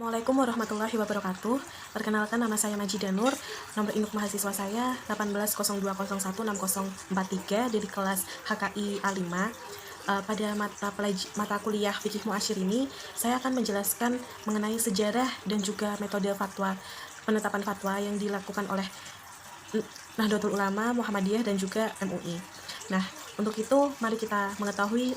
Assalamualaikum warahmatullahi wabarakatuh. Perkenalkan, nama saya Majida Nur. Nomor induk mahasiswa saya 1802016043 dari kelas HKI A5. Pada mata kuliah Fikih Mu'asyir ini, saya akan menjelaskan mengenai sejarah dan juga metode fatwa, penetapan fatwa yang dilakukan oleh Nahdlatul Ulama, Muhammadiyah, dan juga MUI. Nah, untuk itu mari kita mengetahui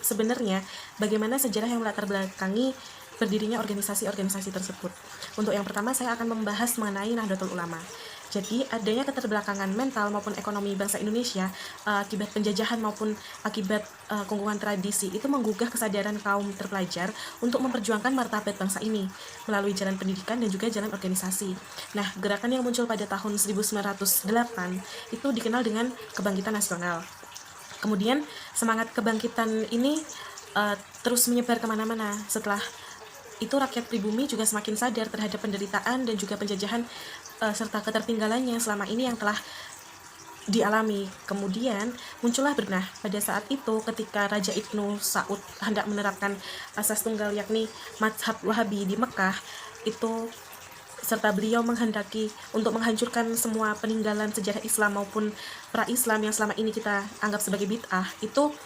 sebenarnya bagaimana sejarah yang melatar belakangi berdirinya organisasi-organisasi tersebut. Untuk yang pertama, saya akan membahas mengenai Nahdlatul Ulama. Jadi, adanya keterbelakangan mental maupun ekonomi bangsa Indonesia akibat penjajahan maupun akibat kungkungan tradisi itu menggugah kesadaran kaum terpelajar untuk memperjuangkan martabat bangsa ini melalui jalan pendidikan dan juga jalan organisasi. Nah, gerakan yang muncul pada tahun 1908 itu dikenal dengan kebangkitan nasional. Kemudian semangat kebangkitan ini terus menyebar kemana-mana. Setelah itu rakyat pribumi juga semakin sadar terhadap penderitaan dan juga penjajahan serta ketertinggalannya selama ini yang telah dialami. Kemudian muncullah pada saat itu ketika Raja Ibnu Saud hendak menerapkan asas tunggal yakni mazhab Wahabi di Mekah, itu serta beliau menghendaki untuk menghancurkan semua peninggalan sejarah Islam maupun pra-Islam yang selama ini kita anggap sebagai bid'ah. Itu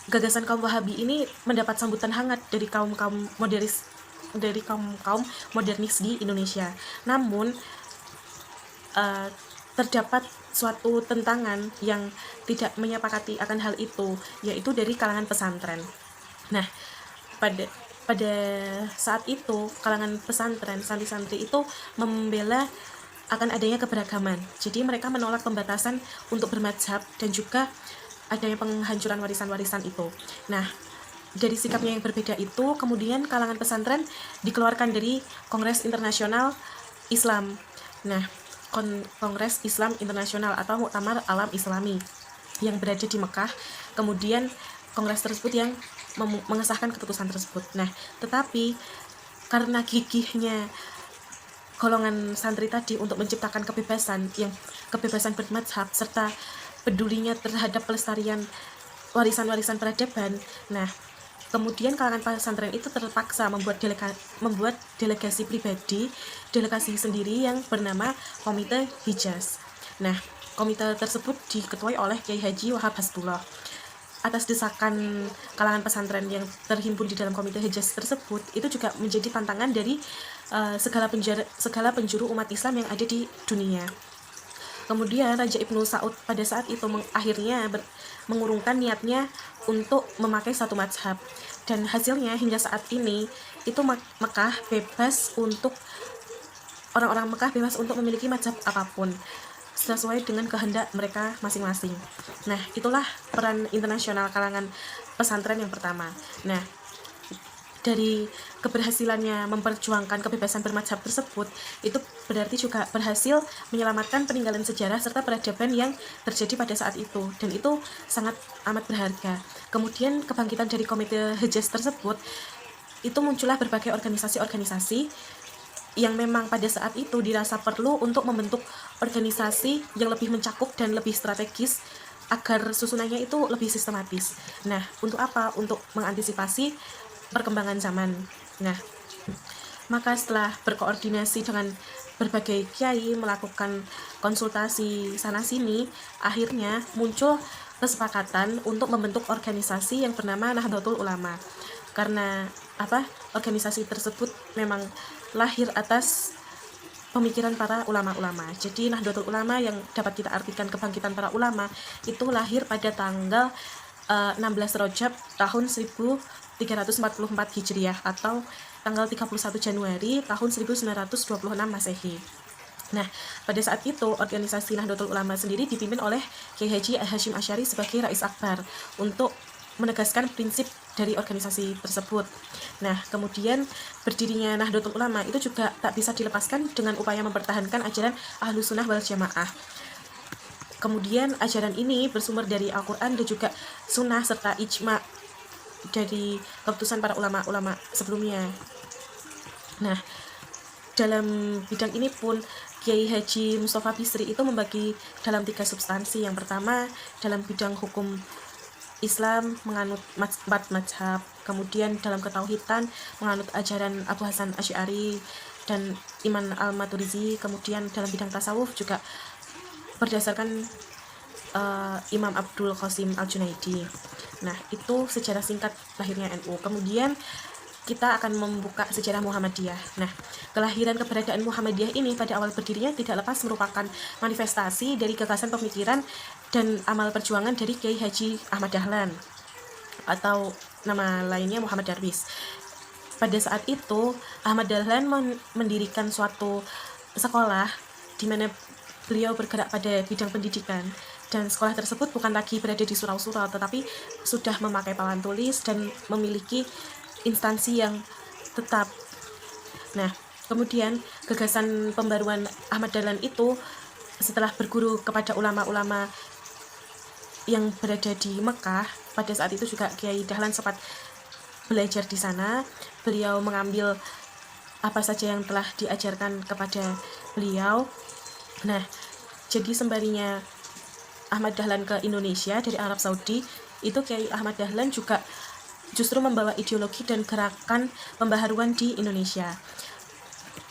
gagasan kaum Wahabi ini mendapat sambutan hangat dari kaum modernis di Indonesia. Namun terdapat suatu tentangan yang tidak menyepakati akan hal itu, yaitu dari kalangan pesantren. Nah, pada saat itu kalangan pesantren, santri-santri itu membela akan adanya keberagaman. Jadi mereka menolak pembatasan untuk bermadzhab dan juga adanya penghancuran warisan-warisan itu. Nah, dari sikapnya yang berbeda itu, kemudian kalangan pesantren dikeluarkan dari Kongres Internasional Islam. Nah, Kongres Islam Internasional atau Muktamar Alam Islami yang berada di Mekah. Kemudian kongres tersebut yang mengesahkan keputusan tersebut. Nah, tetapi karena gigihnya golongan santri tadi untuk menciptakan kebebasan bermadzhab serta pedulinya terhadap pelestarian warisan-warisan peradaban. Nah, kemudian kalangan pesantren itu terpaksa membuat delegasi pribadi, delegasi sendiri yang bernama Komite Hijaz. Nah, komite tersebut diketuai oleh Kiai Haji Wahab Hasbullah. Atas desakan kalangan pesantren yang terhimpun di dalam Komite Hijaz tersebut, itu juga menjadi tantangan dari segala penjuru umat Islam yang ada di dunia. Kemudian Raja Ibnu Saud pada saat itu akhirnya mengurungkan niatnya untuk memakai satu mazhab, dan hasilnya hingga saat ini itu Mekah bebas untuk orang-orang Mekah bebas untuk memiliki mazhab apapun sesuai dengan kehendak mereka masing-masing. Nah, itulah peran internasional kalangan pesantren yang pertama. Nah, dari keberhasilannya memperjuangkan kebebasan bermadzhab tersebut, itu berarti juga berhasil menyelamatkan peninggalan sejarah serta peradaban yang terjadi pada saat itu, dan itu sangat amat berharga. Kemudian kebangkitan dari Komite Hijaz tersebut, itu muncullah berbagai organisasi-organisasi yang memang pada saat itu dirasa perlu untuk membentuk organisasi yang lebih mencakup dan lebih strategis agar susunannya itu lebih sistematis. Nah, untuk apa? Untuk mengantisipasi perkembangan zaman. Nah, maka setelah berkoordinasi dengan berbagai kiai, melakukan konsultasi sana-sini, akhirnya muncul kesepakatan untuk membentuk organisasi yang bernama Nahdlatul Ulama. Karena organisasi tersebut memang lahir atas pemikiran para ulama-ulama. Jadi Nahdlatul Ulama yang dapat kita artikan kebangkitan para ulama itu lahir pada tanggal 16 Rajab tahun 1344 Hijriah atau tanggal 31 Januari tahun 1926 Masehi. Nah, pada saat itu organisasi Nahdlatul Ulama sendiri dipimpin oleh Kiai Haji Hashim Asy'ari sebagai Rais Akbar untuk menegaskan prinsip dari organisasi tersebut. Nah, kemudian berdirinya Nahdlatul Ulama itu juga tak bisa dilepaskan dengan upaya mempertahankan ajaran Ahlus Sunnah wal Jamaah. Kemudian ajaran ini bersumber dari Al-Quran dan juga Sunnah serta ijma dari keputusan para ulama-ulama sebelumnya. Nah, dalam bidang ini pun Kiai Haji Mustafa Bisri itu membagi dalam 3 substansi. Yang pertama dalam bidang hukum Islam menganut 4 mazhab, kemudian dalam ketauhidan menganut ajaran Abu Hasan Asy'ari dan Iman al-Maturidi, kemudian dalam bidang tasawuf juga berdasarkan Imam Abdul Qasim Al-Junaidi. Nah, itu sejarah singkat lahirnya NU. Kemudian kita akan membuka sejarah Muhammadiyah. Nah, kelahiran keberadaan Muhammadiyah ini pada awal berdirinya tidak lepas merupakan manifestasi dari gagasan pemikiran dan amal perjuangan dari Kiai Haji Ahmad Dahlan atau nama lainnya Muhammad Darwis. Pada saat itu, Ahmad Dahlan mendirikan suatu sekolah di mana beliau bergerak pada bidang pendidikan, dan sekolah tersebut bukan lagi berada di surau-surau tetapi sudah memakai papan tulis dan memiliki instansi yang tetap. Nah, kemudian gagasan pembaruan Ahmad Dahlan itu setelah berguru kepada ulama-ulama yang berada di Mekah, pada saat itu juga Kiai Dahlan sempat belajar di sana. Beliau mengambil apa saja yang telah diajarkan kepada beliau. Nah, jadi sembarinya Ahmad Dahlan ke Indonesia dari Arab Saudi, itu Kiai Ahmad Dahlan juga justru membawa ideologi dan gerakan pembaharuan di Indonesia.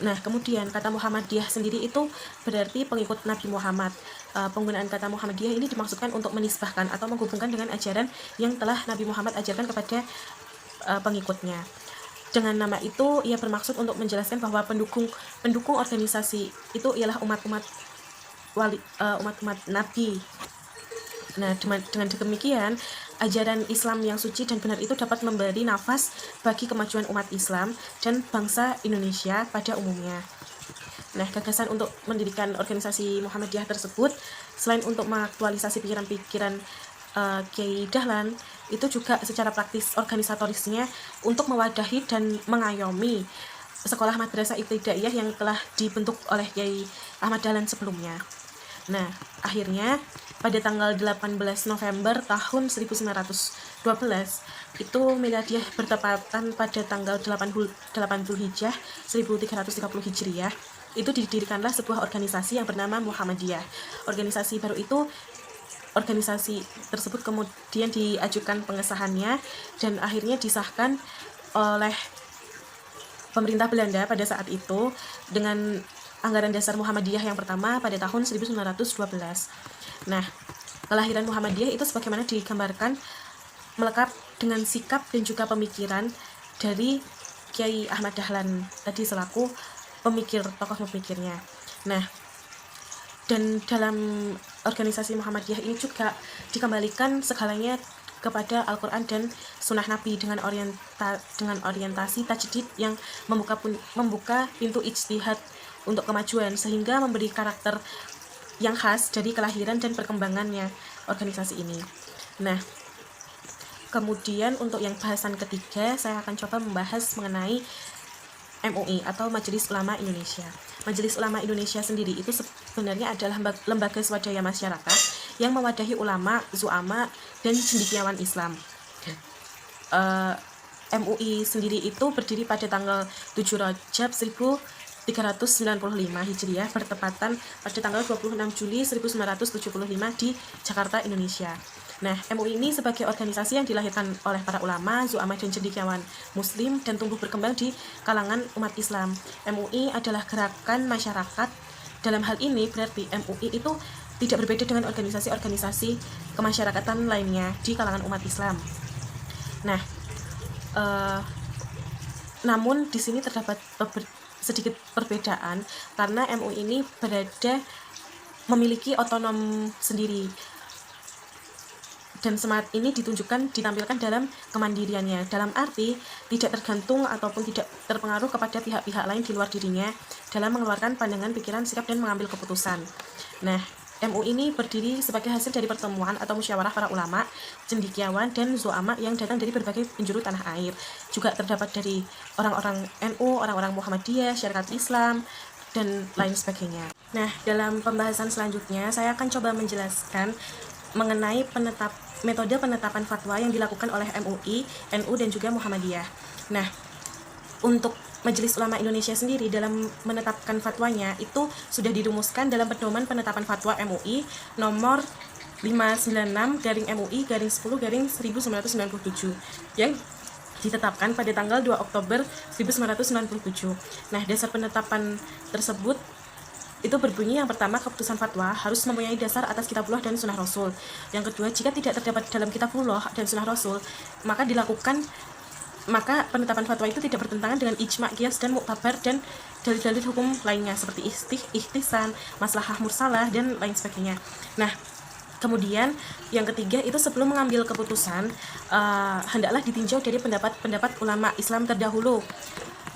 Nah, kemudian kata Muhammadiyah sendiri itu berarti pengikut Nabi Muhammad. Penggunaan kata Muhammadiyah ini dimaksudkan untuk menisbahkan atau menghubungkan dengan ajaran yang telah Nabi Muhammad ajarkan kepada pengikutnya. Dengan nama itu ia bermaksud untuk menjelaskan bahwa pendukung organisasi itu ialah umat-umat Nabi. Nah, dengan demikian, ajaran Islam yang suci dan benar itu dapat memberi nafas bagi kemajuan umat Islam dan bangsa Indonesia pada umumnya. Nah, gagasan untuk mendirikan organisasi Muhammadiyah tersebut, selain untuk mengaktualisasi pikiran-pikiran Kiai Dahlan, itu juga secara praktis organisatorisnya untuk mewadahi dan mengayomi sekolah madrasah ibtidaiyah yang telah dibentuk oleh Kiai Ahmad Dahlan sebelumnya. Nah, akhirnya pada tanggal 18 November tahun 1912 itu miladiyah bertepatan pada tanggal 8 Dzulhijjah 1330 Hijriah. Itu didirikanlah sebuah organisasi yang bernama Muhammadiyah. Organisasi tersebut kemudian diajukan pengesahannya dan akhirnya disahkan oleh pemerintah Belanda pada saat itu dengan anggaran dasar Muhammadiyah yang pertama pada tahun 1912. Nah, kelahiran Muhammadiyah itu sebagaimana digambarkan melekat dengan sikap dan juga pemikiran dari Kiai Ahmad Dahlan tadi selaku tokoh pemikirnya. Nah, dan dalam organisasi Muhammadiyah ini juga dikembalikan segalanya kepada Al-Quran dan Sunnah Nabi dengan orientasi tajdid yang membuka pintu ijtihad untuk kemajuan, sehingga memberi karakter yang khas dari kelahiran dan perkembangannya organisasi ini. Nah, kemudian untuk yang bahasan ketiga, saya akan coba membahas mengenai MUI atau Majelis Ulama Indonesia. Majelis Ulama Indonesia sendiri itu sebenarnya adalah lembaga swadaya masyarakat yang mewadahi ulama, zu'ama, dan cendekiawan Islam. MUI sendiri itu berdiri pada tanggal 7 Rajab 1395 Hijriah bertepatan pada tanggal 26 Juli 1975 di Jakarta, Indonesia. Nah, MUI ini sebagai organisasi yang dilahirkan oleh para ulama, zu'ama, dan cendekiawan muslim dan tumbuh berkembang di kalangan umat Islam. MUI adalah gerakan masyarakat. Dalam hal ini berarti MUI itu tidak berbeda dengan organisasi-organisasi kemasyarakatan lainnya di kalangan umat Islam. Nah, namun di sini terdapat sedikit perbedaan karena MUI ini memiliki otonom sendiri, dan semangat ini ditampilkan dalam kemandiriannya, dalam arti tidak tergantung ataupun tidak terpengaruh kepada pihak-pihak lain di luar dirinya dalam mengeluarkan pandangan, pikiran, sikap, dan mengambil keputusan. Nah, MUI ini berdiri sebagai hasil dari pertemuan atau musyawarah para ulama, cendekiawan, dan zu'ama yang datang dari berbagai penjuru tanah air. Juga terdapat dari orang-orang NU, orang-orang Muhammadiyah, syarikat Islam, dan lain sebagainya. Nah, dalam pembahasan selanjutnya saya akan coba menjelaskan mengenai metode penetapan fatwa yang dilakukan oleh MUI, NU, dan juga Muhammadiyah. Nah, untuk Majelis Ulama Indonesia sendiri dalam menetapkan fatwanya itu sudah dirumuskan dalam pedoman penetapan fatwa MUI nomor 8 596/MUI/10/1997 yang ditetapkan pada tanggal 2 Oktober 1997. Nah, dasar penetapan tersebut itu berbunyi, yang pertama, keputusan fatwa harus mempunyai dasar atas kitabullah dan sunnah rasul. Yang kedua, jika tidak terdapat dalam kitabullah dan sunnah rasul, maka penetapan fatwa itu tidak bertentangan dengan ijma', qiyas, dan muktabar dan dalil-dalil hukum lainnya seperti ihtisan, maslahah mursalah, dan lain sebagainya. Nah, kemudian yang ketiga itu sebelum mengambil keputusan hendaklah ditinjau dari pendapat ulama Islam terdahulu.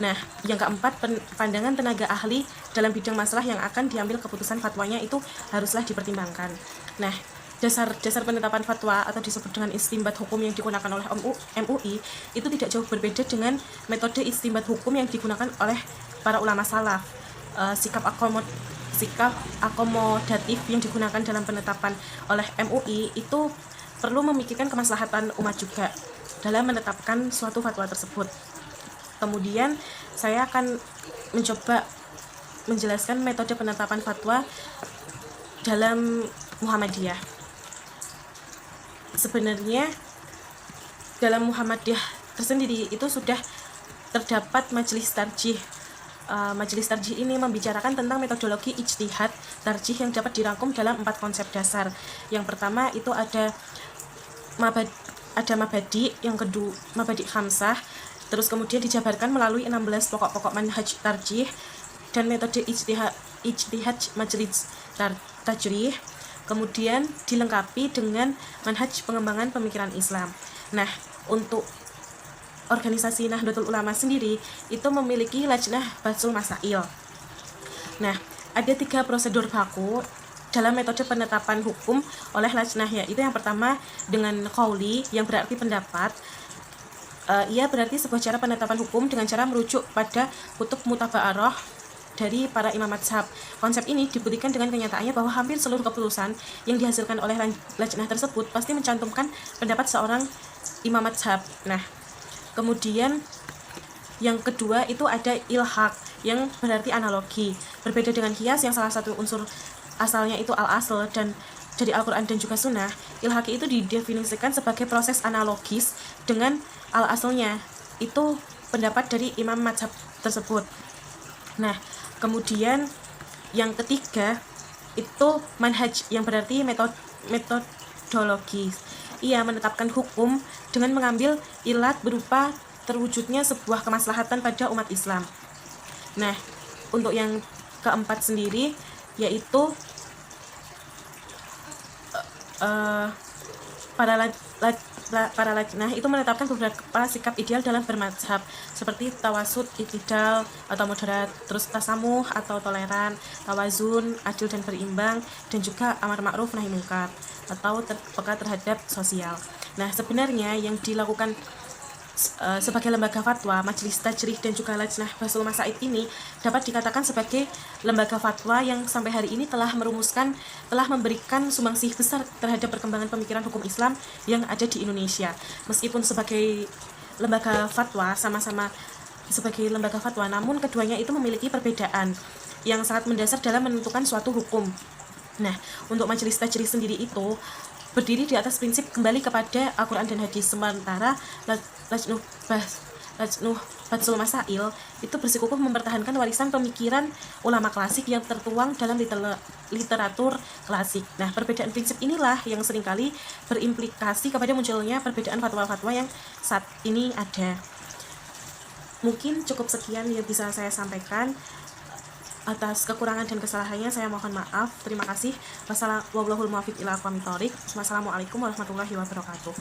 Nah, yang keempat, pandangan tenaga ahli dalam bidang masalah yang akan diambil keputusan fatwanya itu haruslah dipertimbangkan. Nah, dasar penetapan fatwa atau disebut dengan istimbat hukum yang digunakan oleh MUI itu tidak jauh berbeda dengan metode istimbat hukum yang digunakan oleh para ulama salaf. Sikap akomodatif yang digunakan dalam penetapan oleh MUI itu perlu memikirkan kemaslahatan umat juga dalam menetapkan suatu fatwa tersebut. Kemudian saya akan mencoba menjelaskan metode penetapan fatwa dalam Muhammadiyah. Sebenarnya dalam Muhammadiyah tersendiri itu sudah terdapat majelis tarjih. Majelis tarjih ini membicarakan tentang metodologi ijtihad tarjih yang dapat dirangkum dalam 4 konsep dasar. Yang pertama itu ada mabadi, yang kedua mabadi khamsah, terus kemudian dijabarkan melalui 16 pokok-pokok manhaj tarjih dan metode ijtihad majelis tajrih, kemudian dilengkapi dengan manhaj pengembangan pemikiran Islam. Nah, untuk organisasi Nahdlatul Ulama sendiri itu memiliki lajnah bahsul masail. Nah, ada 3 prosedur baku dalam metode penetapan hukum oleh lajnah, yaitu yang pertama dengan qauli yang berarti pendapat. Ia berarti sebuah cara penetapan hukum dengan cara merujuk pada kutub mutaba'arah dari para imam mazhab. Konsep ini dibuktikan dengan kenyataannya bahwa hampir seluruh keputusan yang dihasilkan oleh lajnah tersebut pasti mencantumkan pendapat seorang imam mazhab. Nah, kemudian yang kedua itu ada ilhaq yang berarti analogi. Berbeda dengan qiyas yang salah satu unsur asalnya itu al-asl dan dari Al-Quran dan juga Sunnah, ilhaqi itu didefinisikan sebagai proses analogis dengan al-aslnya, itu pendapat dari imam mazhab tersebut. Nah, kemudian yang ketiga itu manhaj yang berarti metodologis. Ia menetapkan hukum dengan mengambil ilat berupa terwujudnya sebuah kemaslahatan pada umat Islam. Nah, untuk yang keempat sendiri yaitu para lajnah itu menetapkan beberapa sikap ideal dalam bermadzhab seperti tawasud, i'tidal atau moderat, terus tasamuh atau toleran, tawazun, adil dan berimbang, dan juga amar ma'ruf nahi munkar atau peka terhadap sosial. Nah, sebenarnya yang dilakukan sebagai lembaga fatwa, majelis tajrih dan juga lajnah bahsul masaid ini dapat dikatakan sebagai lembaga fatwa yang sampai hari ini telah memberikan sumbangsih besar terhadap perkembangan pemikiran hukum Islam yang ada di Indonesia. Meskipun sebagai lembaga fatwa, sama-sama sebagai lembaga fatwa, namun keduanya itu memiliki perbedaan yang sangat mendasar dalam menentukan suatu hukum. Nah, untuk majelis tajrih sendiri itu berdiri di atas prinsip kembali kepada Al-Quran dan Hadis, sementara lajnuh bahsul masail itu bersikukuh mempertahankan warisan pemikiran ulama klasik yang tertuang dalam literatur klasik. Nah, perbedaan prinsip inilah yang seringkali berimplikasi kepada munculnya perbedaan fatwa-fatwa yang saat ini ada. Mungkin cukup sekian yang bisa saya sampaikan. Atas kekurangan dan kesalahannya saya mohon maaf. Terima kasih. Wassalamualaikum warahmatullahi wabarakatuh.